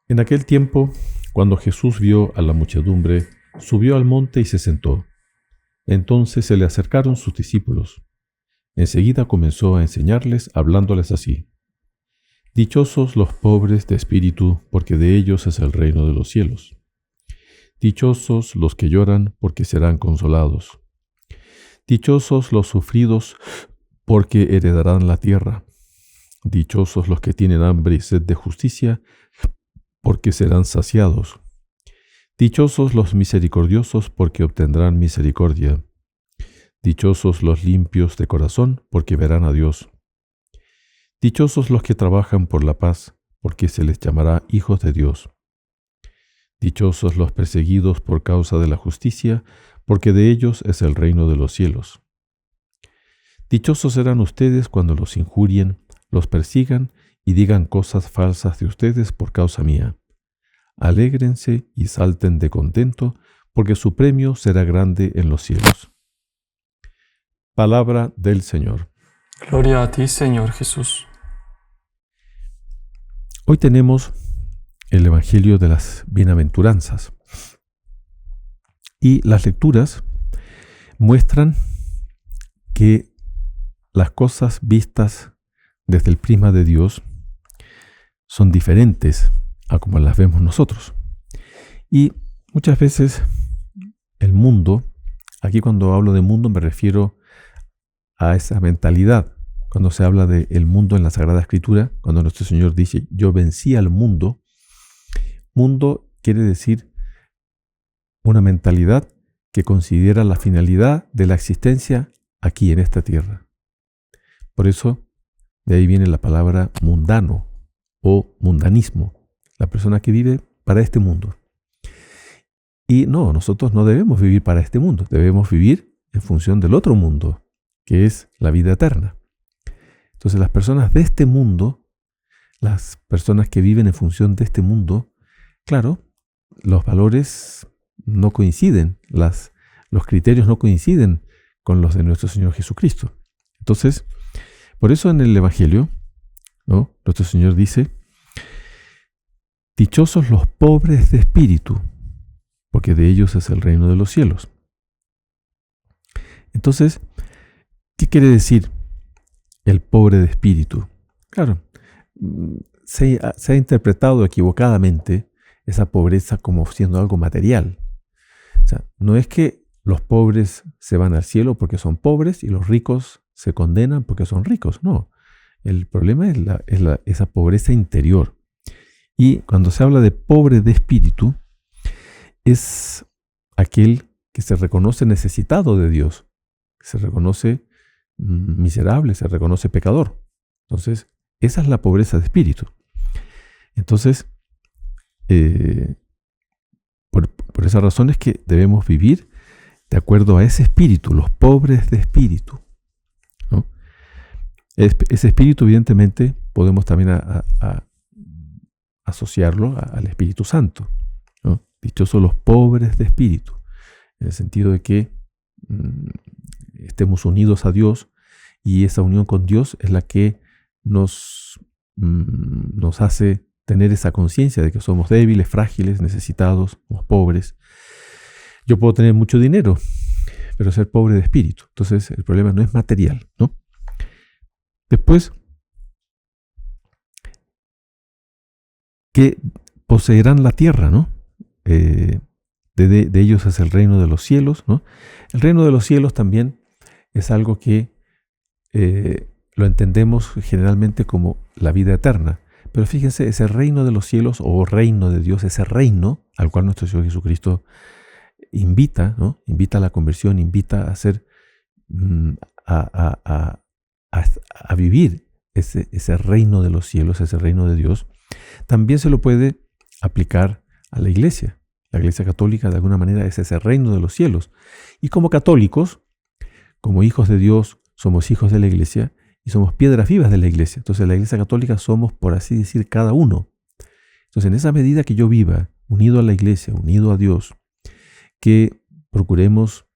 En aquel tiempo, cuando Jesús vio a la muchedumbre, subió al monte y se sentó. Entonces se le acercaron sus discípulos. Enseguida comenzó a enseñarles, hablándoles así: Dichosos los pobres de espíritu, porque de ellos es el reino de los cielos. Dichosos los que lloran, porque serán consolados. Dichosos los sufridos, porque heredarán la tierra. Dichosos los que tienen hambre y sed de justicia, porque serán saciados. Dichosos los misericordiosos, porque obtendrán misericordia. Dichosos los limpios de corazón, porque verán a Dios. Dichosos los que trabajan por la paz, porque se les llamará hijos de Dios. Dichosos los perseguidos por causa de la justicia, porque de ellos es el reino de los cielos. Dichosos serán ustedes cuando los injurien, los persigan y digan cosas falsas de ustedes por causa mía. Alégrense y salten de contento, porque su premio será grande en los cielos. Palabra del Señor. Gloria a ti, Señor Jesús. Hoy tenemos el Evangelio de las Bienaventuranzas. Y las lecturas muestran que las cosas vistas desde el prisma de Dios son diferentes a como las vemos nosotros. Y muchas veces el mundo, aquí cuando hablo de mundo me refiero a esa mentalidad. Cuando se habla del mundo en la Sagrada Escritura, cuando nuestro Señor dice, yo vencí al mundo, mundo quiere decir una mentalidad que considera la finalidad de la existencia aquí en esta tierra. Por eso, de ahí viene la palabra mundano o mundanismo, la persona que vive para este mundo. Y no, nosotros no debemos vivir para este mundo, debemos vivir en función del otro mundo, que es la vida eterna. Entonces las personas de este mundo, las personas que viven en función de este mundo, claro, los valores no coinciden, los criterios no coinciden con los de nuestro Señor Jesucristo. Entonces, por eso en el Evangelio, ¿no?, nuestro Señor dice, dichosos los pobres de espíritu, porque de ellos es el reino de los cielos. Entonces, ¿qué quiere decir el pobre de espíritu? Claro, se ha interpretado equivocadamente esa pobreza como siendo algo material. O sea, no es que los pobres se van al cielo porque son pobres y los ricos se condenan porque son ricos. No, el problema es esa pobreza interior. Y cuando se habla de pobre de espíritu, es aquel que se reconoce necesitado de Dios, se reconoce miserable, se reconoce pecador. Entonces, esa es la pobreza de espíritu. Entonces, por esa razón es que debemos vivir de acuerdo a ese espíritu, los pobres de espíritu, ¿no? Ese espíritu, evidentemente, podemos también asociarlo al Espíritu Santo, ¿no? Dichosos los pobres de espíritu, en el sentido de que estemos unidos a Dios, y esa unión con Dios es la que nos hace tener esa conciencia de que somos débiles, frágiles, necesitados, somos pobres. Yo puedo tener mucho dinero, pero ser pobre de espíritu. Entonces el problema no es material, ¿no? Después, que poseerán la tierra, ¿no? De ellos es el reino de los cielos, ¿no? El reino de los cielos también es algo que lo entendemos generalmente como la vida eterna. Pero fíjense, ese reino de los cielos o reino de Dios, ese reino al cual nuestro Señor Jesucristo invita, ¿no?, invita a la conversión, invita a hacer, a vivir ese reino de los cielos, ese reino de Dios, también se lo puede aplicar a la iglesia. La iglesia católica de alguna manera es ese reino de los cielos. Y como católicos, como hijos de Dios, somos hijos de la iglesia y somos piedras vivas de la iglesia. Entonces la iglesia católica somos, por así decir, cada uno. Entonces en esa medida que yo viva unido a la iglesia, unido a Dios, que procuremos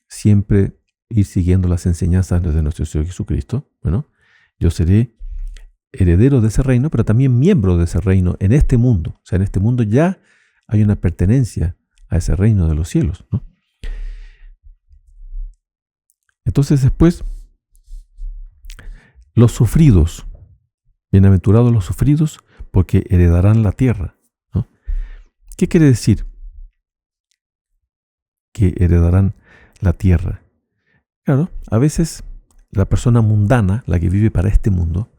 siempre ir siguiendo las enseñanzas de nuestro Señor Jesucristo, bueno, yo seré heredero de ese reino, pero también miembro de ese reino en este mundo. O sea, en este mundo ya hay una pertenencia a ese reino de los cielos, ¿no? Entonces después, los sufridos, bienaventurados los sufridos, porque heredarán la tierra, ¿no? ¿Qué quiere decir? Que heredarán la tierra. Claro, a veces la persona mundana, la que vive para este mundo,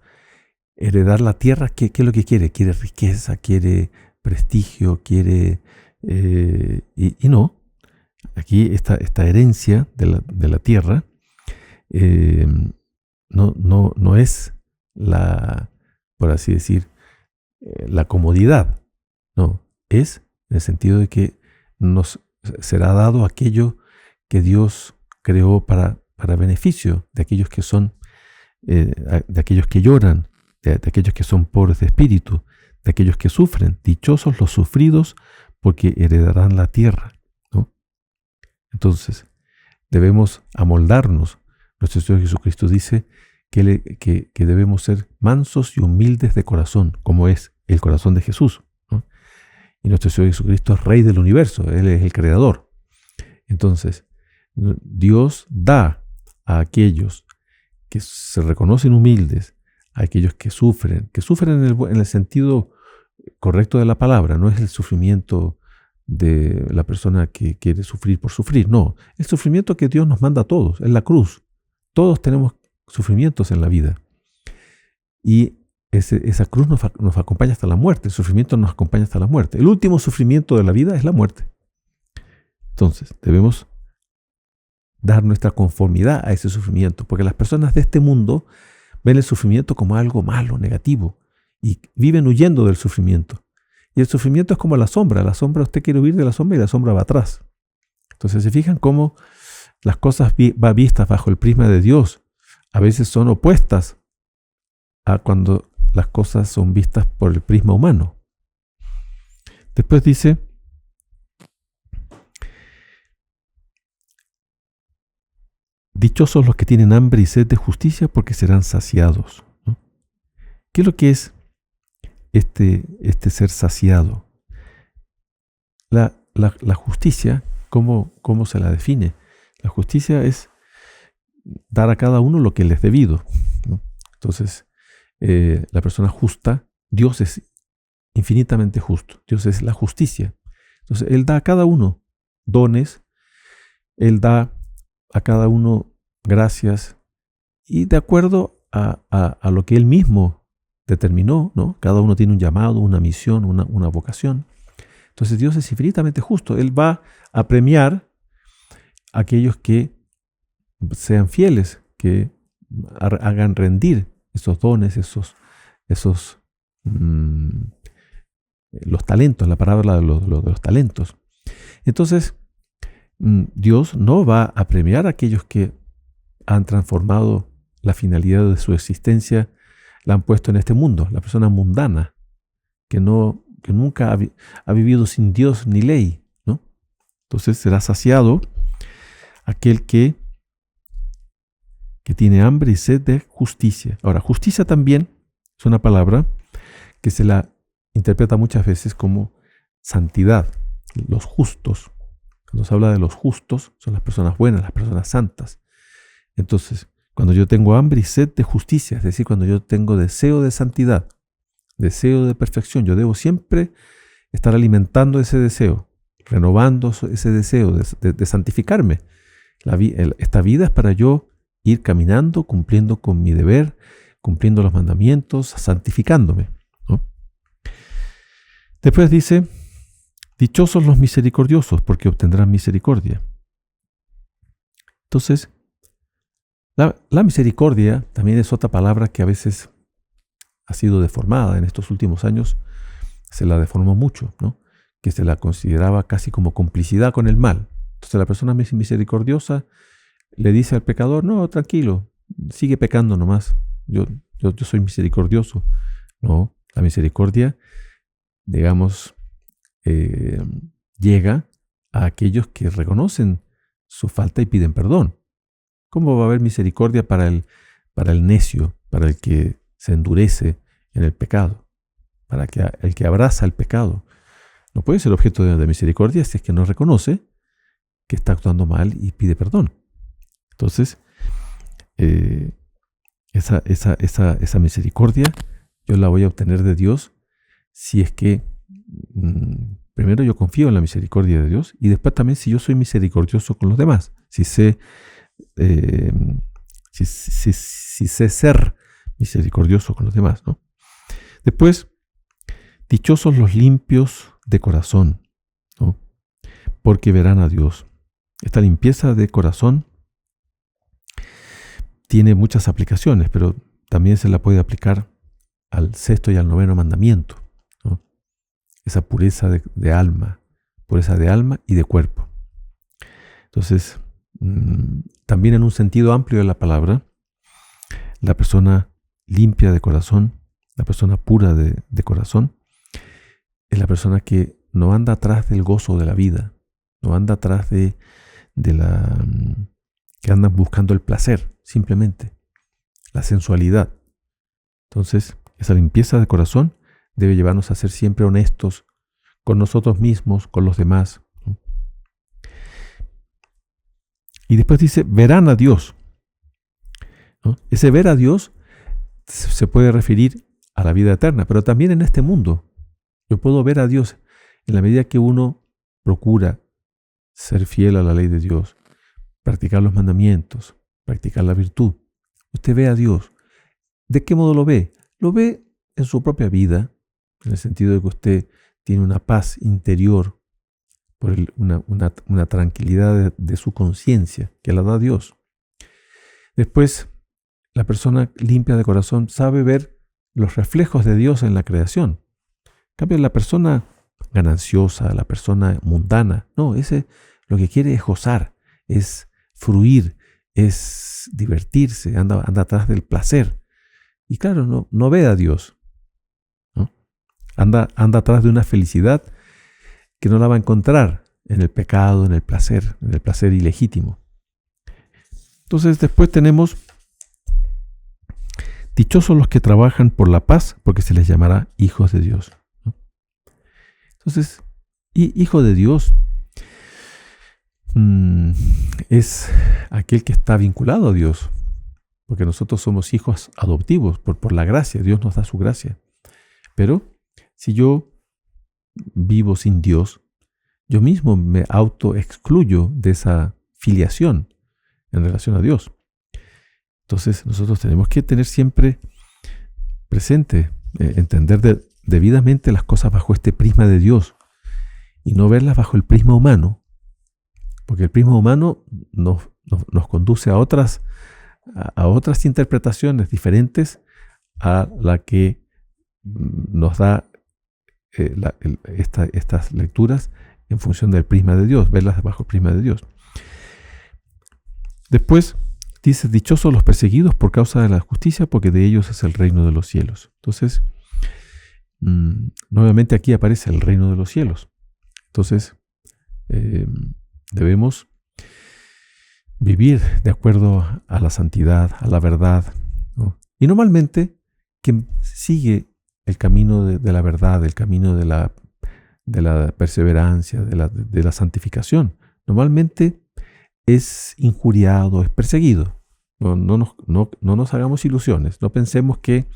heredar la tierra, ¿qué es lo que quiere? Quiere riqueza, quiere prestigio, quiere... y no. Aquí esta herencia de la tierra no es la, por así decir, la comodidad. No, es en el sentido de que nos será dado aquello que Dios creó para beneficio de aquellos que son, de aquellos que lloran, de aquellos que son pobres de espíritu, de aquellos que sufren. Dichosos los sufridos, porque heredarán la tierra, ¿no? Entonces, debemos amoldarnos. Nuestro Señor Jesucristo dice que debemos ser mansos y humildes de corazón, como es el corazón de Jesús, ¿no? Y nuestro Señor Jesucristo es Rey del universo, Él es el Creador. Entonces, Dios da a aquellos que se reconocen humildes, a aquellos que sufren en el sentido correcto de la palabra. No es el sufrimiento de la persona que quiere sufrir por sufrir, no. El sufrimiento que Dios nos manda a todos, es la cruz. Todos tenemos sufrimientos en la vida. Y esa cruz nos acompaña hasta la muerte, el sufrimiento nos acompaña hasta la muerte. El último sufrimiento de la vida es la muerte. Entonces, debemos dar nuestra conformidad a ese sufrimiento, porque las personas de este mundo ven el sufrimiento como algo malo, negativo, y viven huyendo del sufrimiento. Y el sufrimiento es como la sombra. La sombra, usted quiere huir de la sombra y la sombra va atrás. Entonces, se fijan cómo las cosas vistas bajo el prisma de Dios a veces son opuestas a cuando las cosas son vistas por el prisma humano. Después dice, dichosos los que tienen hambre y sed de justicia, porque serán saciados, ¿no? ¿Qué es lo que es este ser saciado? La justicia, ¿cómo se la define? La justicia es dar a cada uno lo que le es debido, ¿no? Entonces, la persona justa, Dios es infinitamente justo. Dios es la justicia. Entonces, Él da a cada uno dones, Él da a cada uno gracias, y de acuerdo a lo que Él mismo determinó, ¿no? Cada uno tiene un llamado, una misión, una vocación. Entonces Dios es infinitamente justo. Él va a premiar a aquellos que sean fieles, que hagan rendir esos dones, los talentos, la parábola de los talentos. Entonces, Dios no va a premiar a aquellos que han transformado la finalidad de su existencia, la han puesto en este mundo, la persona mundana, que nunca ha vivido sin Dios ni ley, ¿no? Entonces será saciado aquel que tiene hambre y sed de justicia. Ahora, justicia también es una palabra que se la interpreta muchas veces como santidad, los justos. Cuando se habla de los justos, son las personas buenas, las personas santas. Entonces, cuando yo tengo hambre y sed de justicia, es decir, cuando yo tengo deseo de santidad, deseo de perfección, yo debo siempre estar alimentando ese deseo, renovando ese deseo de santificarme. Esta vida es para yo ir caminando, cumpliendo con mi deber, cumpliendo los mandamientos, santificándome, ¿no? Después dice, dichosos los misericordiosos, porque obtendrán misericordia. Entonces, la misericordia también es otra palabra que a veces ha sido deformada. En estos últimos años se la deformó mucho, ¿no? Que se la consideraba casi como complicidad con el mal. Entonces la persona misericordiosa le dice al pecador, no, tranquilo, sigue pecando nomás, yo soy misericordioso. No, la misericordia, digamos, llega a aquellos que reconocen su falta y piden perdón. ¿Cómo va a haber misericordia para el necio, para el que se endurece, en el pecado, para que el que abraza el pecado no puede ser objeto de misericordia si es que no reconoce que está actuando mal y pide perdón. Entonces, esa misericordia yo la voy a obtener de Dios si es que primero yo confío en la misericordia de Dios y después también si yo soy misericordioso con los demás, si sé ser misericordioso con los demás, ¿no? Después, dichosos los limpios de corazón, ¿no? Porque verán a Dios. Esta limpieza de corazón tiene muchas aplicaciones, pero también se la puede aplicar al 6º y al 9º mandamiento, ¿no? Esa pureza de alma y de cuerpo. Entonces, también en un sentido amplio de la palabra, la persona limpia de corazón, la persona pura de corazón, es la persona que no anda atrás del gozo de la vida, no anda atrás que andan buscando el placer, simplemente, la sensualidad. Entonces, esa limpieza de corazón debe llevarnos a ser siempre honestos con nosotros mismos, con los demás, ¿no? Y después dice, verán a Dios, ¿no? Ese ver a Dios se puede referir a la vida eterna, pero también en este mundo. Yo puedo ver a Dios en la medida que uno procura ser fiel a la ley de Dios, practicar los mandamientos, practicar la virtud. Usted ve a Dios. ¿De qué modo lo ve? Lo ve en su propia vida, en el sentido de que usted tiene una paz interior, por una tranquilidad de su conciencia que la da Dios. Después, la persona limpia de corazón sabe ver los reflejos de Dios en la creación. En cambio, la persona gananciosa, la persona mundana, no, ese lo que quiere es gozar, es fruir, es divertirse, anda atrás del placer. Y claro, no ve a Dios, ¿no? Anda atrás de una felicidad que no la va a encontrar en el pecado, en el placer ilegítimo. Entonces después tenemos, dichosos los que trabajan por la paz, porque se les llamará hijos de Dios, ¿no? Entonces, hijo de Dios es aquel que está vinculado a Dios, porque nosotros somos hijos adoptivos por la gracia, Dios nos da su gracia. Pero si yo vivo sin Dios, yo mismo me autoexcluyo de esa filiación en relación a Dios. Entonces nosotros tenemos que tener siempre presente, entender debidamente las cosas bajo este prisma de Dios y no verlas bajo el prisma humano, porque el prisma humano nos conduce a otras interpretaciones diferentes a la que nos da estas lecturas en función del prisma de Dios, verlas bajo el prisma de Dios. Después dice, dichosos los perseguidos por causa de la justicia, porque de ellos es el reino de los cielos. Entonces, nuevamente aquí aparece el reino de los cielos. Entonces, debemos vivir de acuerdo a la santidad, a la verdad, ¿no? Y normalmente, quien sigue el camino de la verdad, el camino de la perseverancia, de la santificación, normalmente es injuriado, es perseguido. No nos hagamos ilusiones. No pensemos que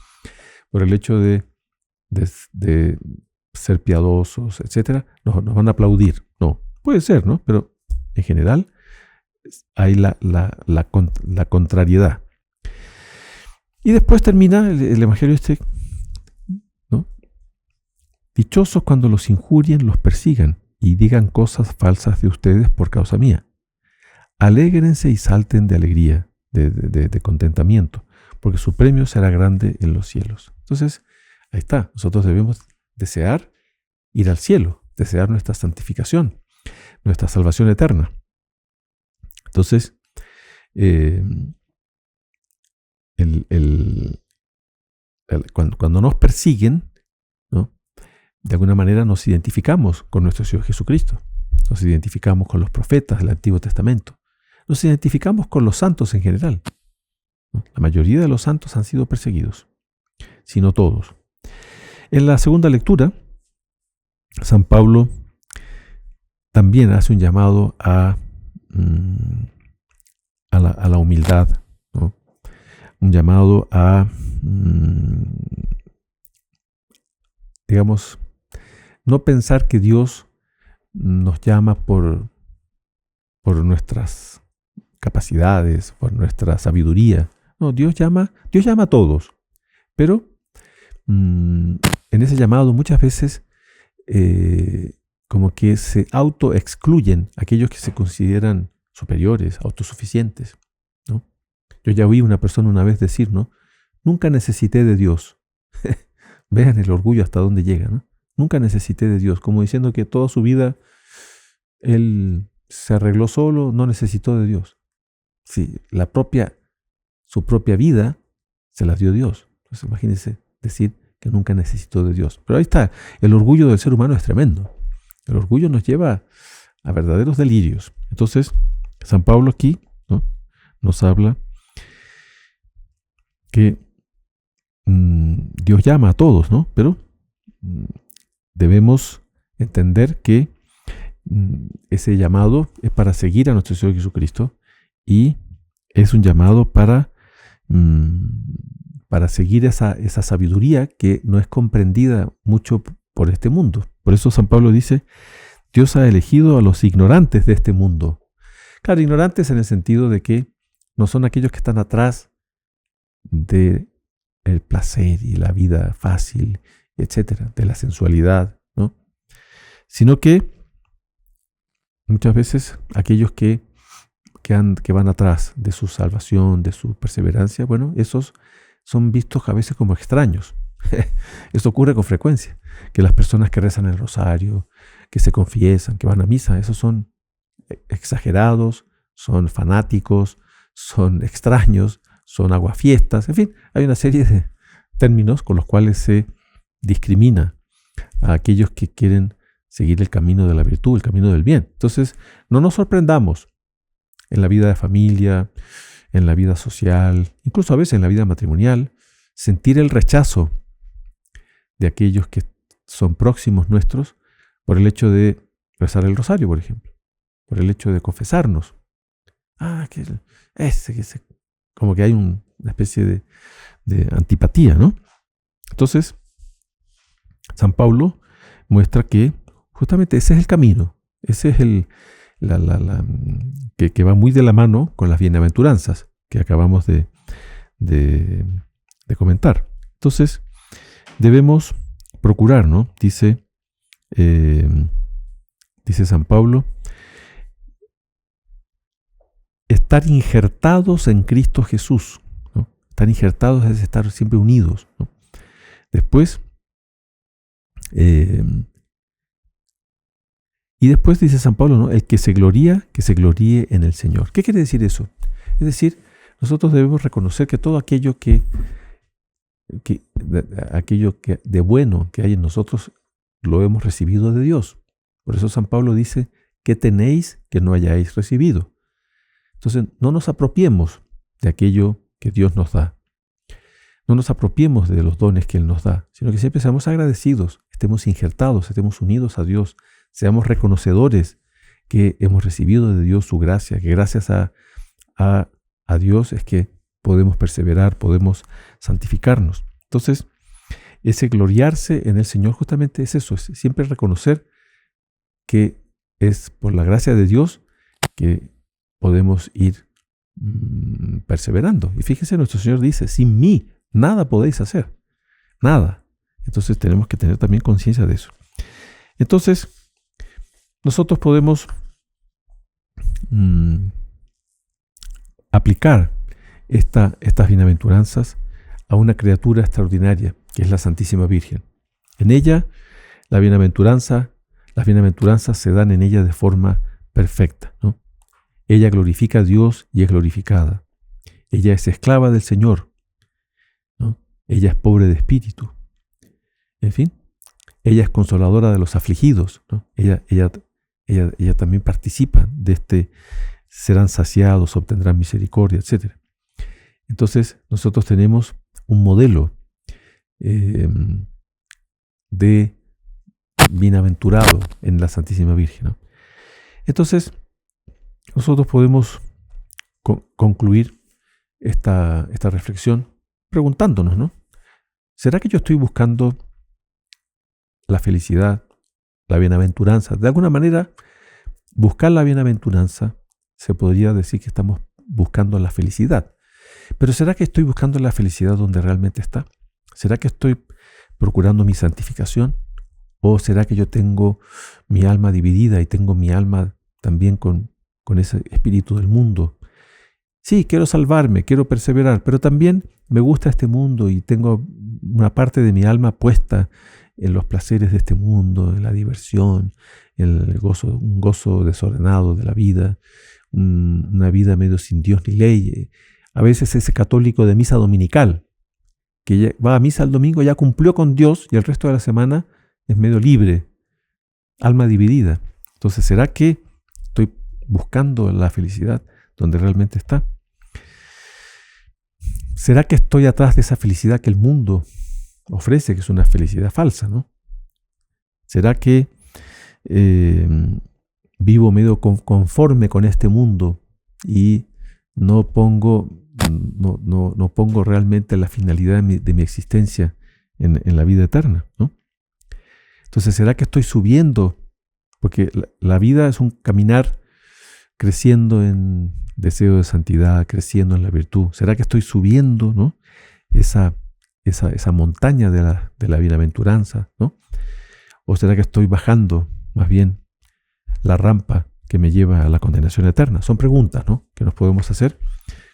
por el hecho de ser piadosos, etcétera, nos van a aplaudir. No, puede ser, ¿no? Pero en general hay la contrariedad. Y después termina el Evangelio ¿no? Dichosos cuando los injurien, los persigan y digan cosas falsas de ustedes por causa mía. Alégrense y salten de alegría, de contentamiento, porque su premio será grande en los cielos. Entonces, ahí está. Nosotros debemos desear ir al cielo, desear nuestra santificación, nuestra salvación eterna. Entonces, cuando nos persiguen, ¿no? De alguna manera nos identificamos con nuestro Señor Jesucristo, nos identificamos con los profetas del Antiguo Testamento, nos identificamos con los santos en general, ¿no? La mayoría de los santos han sido perseguidos, si no todos. En la segunda lectura, San Pablo también hace un llamado a la humildad, ¿no? Un llamado a, digamos, no pensar que Dios nos llama por nuestras capacidades, por nuestra sabiduría. No, Dios llama a todos, pero en ese llamado muchas veces como que se autoexcluyen aquellos que se consideran superiores, autosuficientes, ¿no? Yo ya oí una persona una vez decir, ¿no? Nunca necesité de Dios. Vean el orgullo hasta dónde llega, ¿no? Nunca necesité de Dios, como diciendo que toda su vida él se arregló solo, no necesitó de Dios. Sí, su propia vida se la dio Dios. Entonces imagínense decir que nunca necesitó de Dios. Pero ahí está, el orgullo del ser humano es tremendo. El orgullo nos lleva a verdaderos delirios. Entonces, San Pablo aquí, ¿no?, nos habla que Dios llama a todos, ¿no? Pero debemos entender que ese llamado es para seguir a nuestro Señor Jesucristo y es un llamado para seguir esa sabiduría que no es comprendida mucho por este mundo. Por eso San Pablo dice, Dios ha elegido a los ignorantes de este mundo. Claro, ignorantes en el sentido de que no son aquellos que están atrás del placer y la vida fácil, etcétera, de la sensualidad, ¿no? Sino que muchas veces aquellos que van atrás de su salvación, de su perseverancia, bueno, esos son vistos a veces como extraños. Esto ocurre con frecuencia, que las personas que rezan el rosario, que se confiesan, que van a misa, esos son exagerados, son fanáticos, son extraños, son aguafiestas, en fin, hay una serie de términos con los cuales se discrimina a aquellos que quieren seguir el camino de la virtud, el camino del bien. Entonces, no nos sorprendamos en la vida de familia, en la vida social, incluso a veces en la vida matrimonial, sentir el rechazo de aquellos que son próximos nuestros por el hecho de rezar el rosario, por ejemplo, por el hecho de confesarnos. Como que hay una especie de antipatía, ¿no? Entonces, San Pablo muestra que justamente ese es el camino, ese es que va muy de la mano con las bienaventuranzas que acabamos de comentar. Entonces, debemos procurar, ¿no? Dice San Pablo, estar injertados en Cristo Jesús, ¿no? Estar injertados es estar siempre unidos, ¿no? Después, y después dice San Pablo, ¿no?, el que se gloríe en el Señor. ¿Qué quiere decir eso? Es decir, nosotros debemos reconocer que todo aquello aquello de bueno que hay en nosotros lo hemos recibido de Dios. Por eso San Pablo dice, ¿qué tenéis que no hayáis recibido? Entonces, no nos apropiemos de aquello que Dios nos da. No nos apropiemos de los dones que Él nos da, sino que siempre seamos agradecidos, estemos injertados, estemos unidos a Dios, seamos reconocedores que hemos recibido de Dios su gracia, que gracias a Dios es que podemos perseverar, podemos santificarnos. Entonces, ese gloriarse en el Señor justamente es eso, es siempre reconocer que es por la gracia de Dios que podemos ir perseverando. Y fíjense, nuestro Señor dice, sin mí nada podéis hacer, nada. Entonces tenemos que tener también conciencia de eso. Entonces, nosotros podemos aplicar estas bienaventuranzas a una criatura extraordinaria, que es la Santísima Virgen. En ella, las bienaventuranzas se dan en ella de forma perfecta, ¿no? Ella glorifica a Dios y es glorificada. Ella es esclava del Señor, ¿no? Ella es pobre de espíritu. En fin, ella es consoladora de los afligidos, ¿no? Ella también participa de este serán saciados, obtendrán misericordia, etc. Entonces, nosotros tenemos un modelo de bienaventurado en la Santísima Virgen, ¿no? Entonces, nosotros podemos concluir esta reflexión preguntándonos, ¿no? ¿Será que yo estoy buscando la felicidad, la bienaventuranza? De alguna manera, buscar la bienaventuranza se podría decir que estamos buscando la felicidad. Pero ¿será que estoy buscando la felicidad donde realmente está? ¿Será que estoy procurando mi santificación? ¿O será que yo tengo mi alma dividida y tengo mi alma también con ese espíritu del mundo? Sí, quiero salvarme, quiero perseverar, pero también me gusta este mundo y tengo una parte de mi alma puesta en los placeres de este mundo, en la diversión, en el gozo, un gozo desordenado de la vida, una vida medio sin Dios ni ley. A veces ese católico de misa dominical, que ya va a misa el domingo, ya cumplió con Dios y el resto de la semana es medio libre, alma dividida. Entonces, ¿será que estoy buscando la felicidad donde realmente está? ¿Será que estoy atrás de esa felicidad que el mundo ofrece, que es una felicidad falsa, ¿no? ¿Será que vivo medio conforme con este mundo y no pongo realmente la finalidad de mi existencia en la vida eterna, ¿no? Entonces, ¿será que estoy subiendo? Porque la vida es un caminar creciendo en deseo de santidad, creciendo en la virtud. ¿Será que estoy subiendo, ¿no? esa montaña de la bienaventuranza, ¿no? ¿O será que estoy bajando más bien la rampa que me lleva a la condenación eterna? Son preguntas, ¿no?, que nos podemos hacer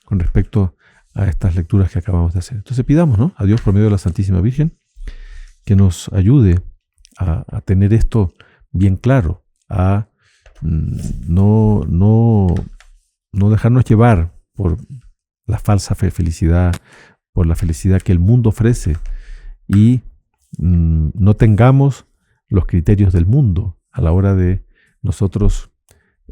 con respecto a estas lecturas que acabamos de hacer. Entonces pidamos, ¿no?, a Dios por medio de la Santísima Virgen que nos ayude a tener esto bien claro, a no dejarnos llevar por la falsa felicidad, por la felicidad que el mundo ofrece, y no tengamos los criterios del mundo a la hora de nosotros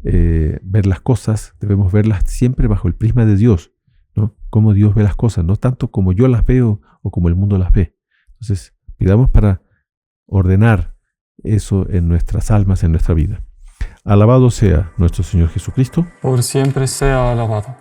ver las cosas. Debemos verlas siempre bajo el prisma de Dios, ¿no? Cómo Dios ve las cosas, no tanto como yo las veo o como el mundo las ve. Entonces, pidamos para ordenar eso en nuestras almas, en nuestra vida. Alabado sea nuestro Señor Jesucristo. Por siempre sea alabado.